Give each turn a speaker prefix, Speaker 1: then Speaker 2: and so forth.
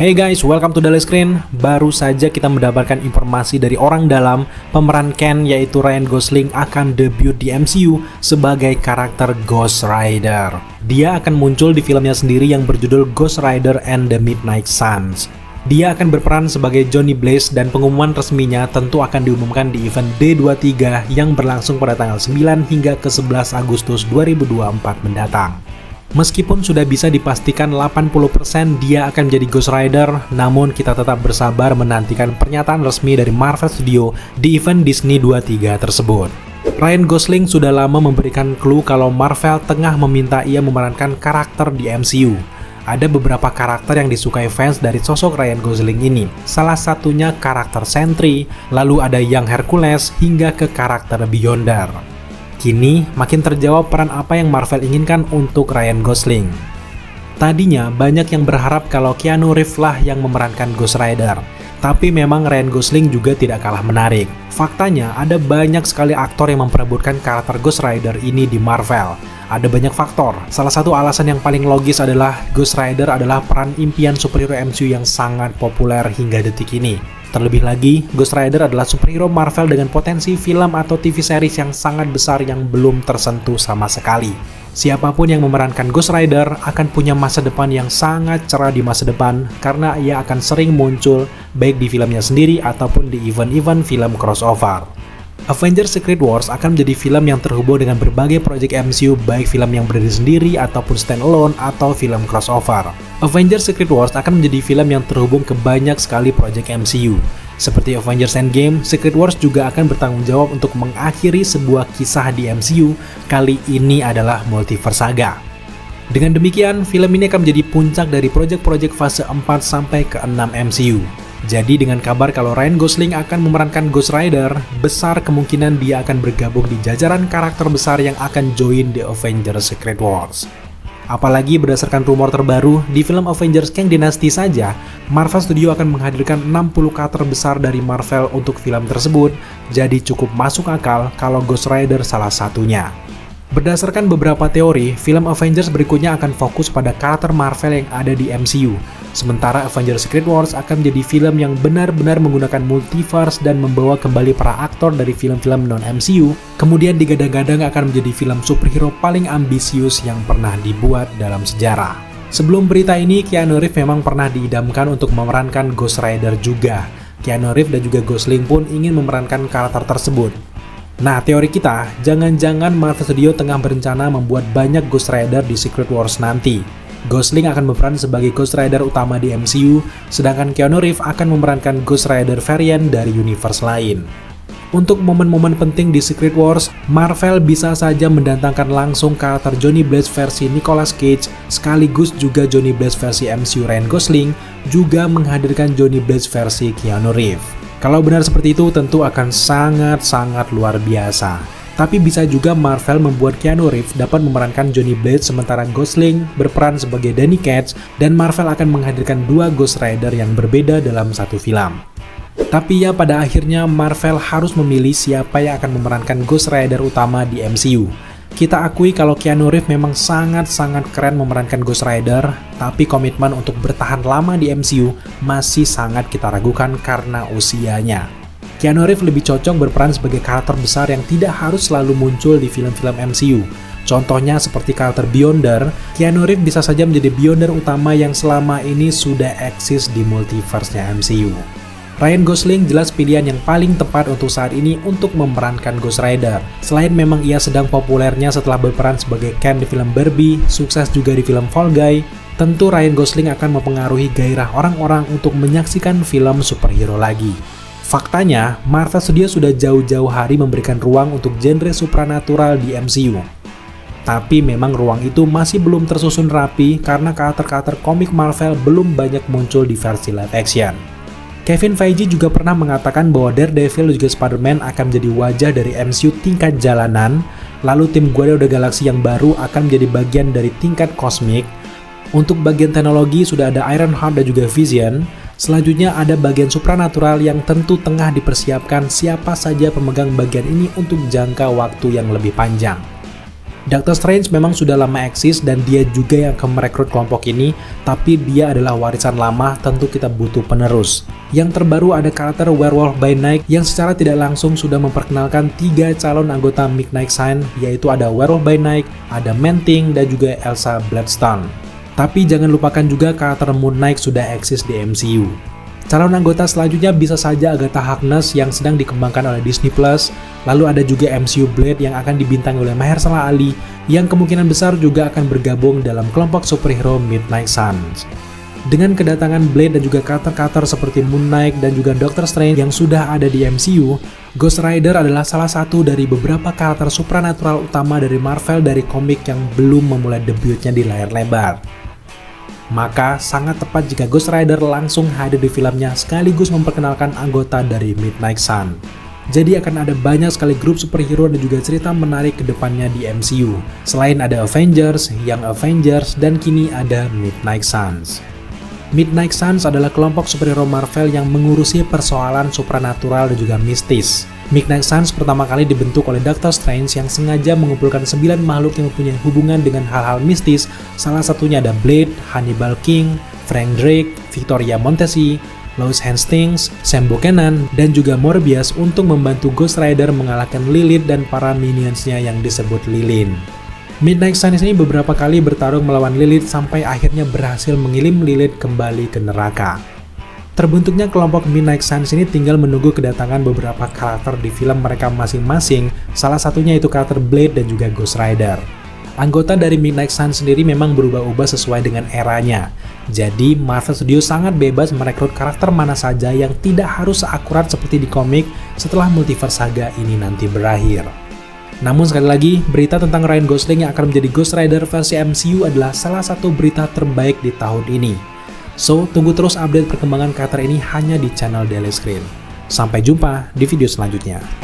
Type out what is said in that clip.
Speaker 1: Hey guys, welcome to Daily Screen. Baru saja kita mendapatkan informasi dari orang dalam pemeran Ken yaitu Ryan Gosling akan debut di MCU sebagai karakter Ghost Rider. Dia akan muncul di filmnya sendiri yang berjudul Ghost Rider and the Midnight Suns. Dia akan berperan sebagai Johnny Blaze dan pengumuman resminya tentu akan diumumkan di event D23 yang berlangsung pada tanggal 9 hingga ke 11 Agustus 2024 mendatang. Meskipun sudah bisa dipastikan 80% dia akan menjadi Ghost Rider, namun kita tetap bersabar menantikan pernyataan resmi dari Marvel Studio di event Disney 23 tersebut. Ryan Gosling sudah lama memberikan clue kalau Marvel tengah meminta ia memerankan karakter di MCU. Ada beberapa karakter yang disukai fans dari sosok Ryan Gosling ini. Salah satunya karakter Sentry, lalu ada Young Hercules, hingga ke karakter Beyonder. Kini, makin terjawab peran apa yang Marvel inginkan untuk Ryan Gosling. Tadinya, banyak yang berharap kalau Keanu Reeves lah yang memerankan Ghost Rider. Tapi memang Ryan Gosling juga tidak kalah menarik. Faktanya, ada banyak sekali aktor yang memperebutkan karakter Ghost Rider ini di Marvel. Ada banyak faktor. Salah satu alasan yang paling logis adalah Ghost Rider adalah peran impian superhero MCU yang sangat populer hingga detik ini. Terlebih lagi, Ghost Rider adalah superhero Marvel dengan potensi film atau TV series yang sangat besar yang belum tersentuh sama sekali. Siapapun yang memerankan Ghost Rider akan punya masa depan yang sangat cerah di masa depan karena ia akan sering muncul baik di filmnya sendiri ataupun di event-event film crossover. Avengers Secret Wars akan menjadi film yang terhubung dengan berbagai proyek MCU baik film yang berdiri sendiri ataupun standalone atau film crossover. Avengers Secret Wars akan menjadi film yang terhubung ke banyak sekali proyek MCU. Seperti Avengers Endgame, Secret Wars juga akan bertanggung jawab untuk mengakhiri sebuah kisah di MCU, kali ini adalah Multiverse Saga. Dengan demikian, film ini akan menjadi puncak dari proyek-proyek fase 4 sampai ke 6 MCU. Jadi dengan kabar kalau Ryan Gosling akan memerankan Ghost Rider, besar kemungkinan dia akan bergabung di jajaran karakter besar yang akan join The Avengers Secret Wars. Apalagi berdasarkan rumor terbaru, di film Avengers Kang Dynasty saja, Marvel Studio akan menghadirkan 60 karakter besar dari Marvel untuk film tersebut, jadi cukup masuk akal kalau Ghost Rider salah satunya. Berdasarkan beberapa teori, film Avengers berikutnya akan fokus pada karakter Marvel yang ada di MCU. Sementara Avengers Secret Wars akan menjadi film yang benar-benar menggunakan multiverse dan membawa kembali para aktor dari film-film non-MCU, kemudian digadang-gadang akan menjadi film superhero paling ambisius yang pernah dibuat dalam sejarah. Sebelum berita ini, Keanu Reeves memang pernah diidamkan untuk memerankan Ghost Rider juga. Keanu Reeves dan juga Gosling pun ingin memerankan karakter tersebut. Nah, teori kita, jangan-jangan Marvel Studio tengah berencana membuat banyak Ghost Rider di Secret Wars nanti. Gosling akan berperan sebagai Ghost Rider utama di MCU, sedangkan Keanu Reeves akan memerankan Ghost Rider varian dari universe lain. Untuk momen-momen penting di Secret Wars, Marvel bisa saja mendatangkan langsung karakter Johnny Blaze versi Nicolas Cage, sekaligus juga Johnny Blaze versi MCU Ryan Gosling, juga menghadirkan Johnny Blaze versi Keanu Reeves. Kalau benar seperti itu, tentu akan sangat-sangat luar biasa. Tapi bisa juga Marvel membuat Keanu Reeves dapat memerankan Johnny Blaze sementara Gosling berperan sebagai Danny Ketch dan Marvel akan menghadirkan dua Ghost Rider yang berbeda dalam satu film. Tapi ya pada akhirnya Marvel harus memilih siapa yang akan memerankan Ghost Rider utama di MCU. Kita akui kalau Keanu Reeves memang sangat-sangat keren memerankan Ghost Rider, tapi komitmen untuk bertahan lama di MCU masih sangat kita ragukan karena usianya. Keanu Reeves lebih cocok berperan sebagai karakter besar yang tidak harus selalu muncul di film-film MCU. Contohnya seperti karakter Beyonder, Keanu Reeves bisa saja menjadi Beyonder utama yang selama ini sudah eksis di multiverse-nya MCU. Ryan Gosling jelas pilihan yang paling tepat untuk saat ini untuk memerankan Ghost Rider. Selain memang ia sedang populernya setelah berperan sebagai Ken di film Barbie, sukses juga di film Fall Guy, tentu Ryan Gosling akan mempengaruhi gairah orang-orang untuk menyaksikan film superhero lagi. Faktanya, Marvel Studio sudah jauh-jauh hari memberikan ruang untuk genre supranatural di MCU. Tapi memang ruang itu masih belum tersusun rapi karena karakter-karakter komik Marvel belum banyak muncul di versi live action. Kevin Feige juga pernah mengatakan bahwa Daredevil dan juga Spider-Man akan menjadi wajah dari MCU tingkat jalanan, lalu tim Guardians of the Galaxy yang baru akan menjadi bagian dari tingkat kosmik. Untuk bagian teknologi sudah ada Ironheart dan juga Vision. Selanjutnya ada bagian supranatural yang tentu tengah dipersiapkan siapa saja pemegang bagian ini untuk jangka waktu yang lebih panjang. Doctor Strange memang sudah lama eksis dan dia juga yang akan merekrut kelompok ini, tapi dia adalah warisan lama, tentu kita butuh penerus. Yang terbaru ada karakter Werewolf by Night yang secara tidak langsung sudah memperkenalkan 3 calon anggota Midnight Sun, yaitu ada Werewolf by Night, ada Man-Thing, dan juga Elsa Bloodstone. Tapi jangan lupakan juga karakter Moon Knight sudah eksis di MCU. Calon anggota selanjutnya bisa saja Agatha Harkness yang sedang dikembangkan oleh Disney+, lalu ada juga MCU Blade yang akan dibintangi oleh Mahershala Ali yang kemungkinan besar juga akan bergabung dalam kelompok superhero Midnight Suns. Dengan kedatangan Blade dan juga karakter-karakter seperti Moon Knight dan juga Doctor Strange yang sudah ada di MCU, Ghost Rider adalah salah satu dari beberapa karakter supranatural utama dari Marvel dari komik yang belum memulai debutnya di layar lebar. Maka sangat tepat jika Ghost Rider langsung hadir di filmnya sekaligus memperkenalkan anggota dari Midnight Sun. Jadi akan ada banyak sekali grup superhero dan juga cerita menarik ke depannya di MCU. Selain ada Avengers, Young Avengers, dan kini ada Midnight Suns. Midnight Suns adalah kelompok superhero Marvel yang mengurusi persoalan supranatural dan juga mistis. Midnight Suns pertama kali dibentuk oleh Doctor Strange yang sengaja mengumpulkan 9 makhluk yang mempunyai hubungan dengan hal-hal mistis. Salah satunya ada Blade, Hannibal King, Frank Drake, Victoria Montesi, Lois Hastings, Sam Buchanan, dan juga Morbius untuk membantu Ghost Rider mengalahkan Lilith dan para minions-nya yang disebut Lilin. Midnight Suns ini beberapa kali bertarung melawan Lilith sampai akhirnya berhasil mengirim Lilith kembali ke neraka. Terbentuknya kelompok Midnight Suns ini tinggal menunggu kedatangan beberapa karakter di film mereka masing-masing, salah satunya itu karakter Blade dan juga Ghost Rider. Anggota dari Midnight Suns sendiri memang berubah-ubah sesuai dengan eranya, jadi Marvel Studios sangat bebas merekrut karakter mana saja yang tidak harus seakurat seperti di komik setelah Multiverse Saga ini nanti berakhir. Namun sekali lagi, berita tentang Ryan Gosling yang akan menjadi Ghost Rider versi MCU adalah salah satu berita terbaik di tahun ini. So, tunggu terus update perkembangan karakter ini hanya di channel Daily Screen. Sampai jumpa di video selanjutnya.